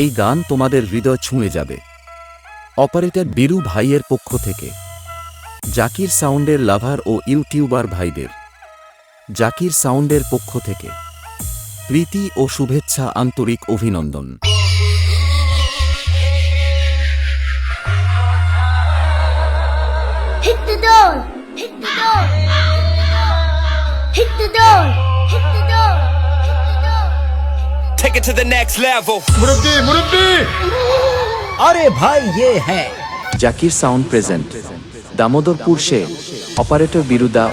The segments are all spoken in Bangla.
এই গান তোমাদের হৃদয় ছুঁয়ে যাবে। অপারেটর বীরু ভাইয়ের পক্ষ থেকে জাকির সাউন্ডের লাভার ও ইউটিউবার ভাইদের জাকির সাউন্ডের পক্ষ থেকে প্রীতি ও শুভেচ্ছা, আন্তরিক অভিনন্দন। Hit the door, hit the door, hit the door, hit the door, hit the door. Take it to the next level. मुरब्बी मुरब्बी अरे भाई ये है জাকির সাউন্ড প্রেজেন্ট দামোদরপুর সে অপারেটর বীরুদা।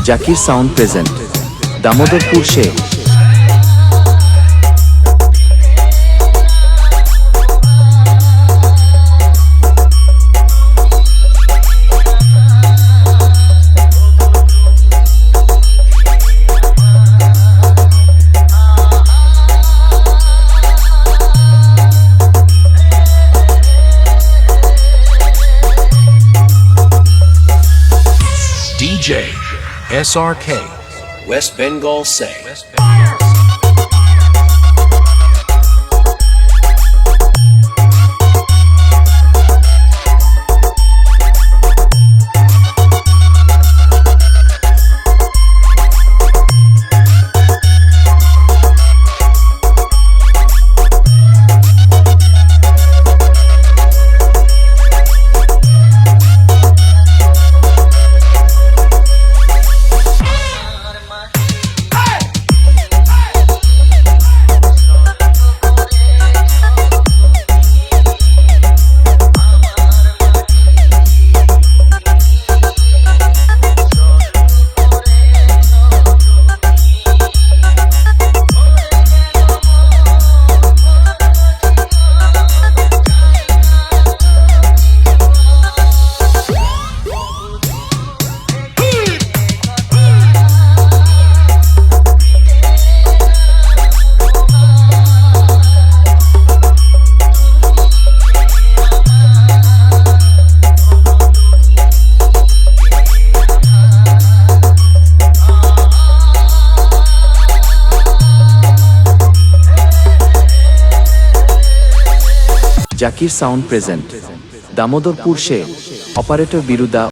জাকির সাউন্ড প্রেজেন্ট দামোদরপুর সে DJ SRK West Bengal say. Zakir sound present Damodarpur সে অপারেটর বীরুদা।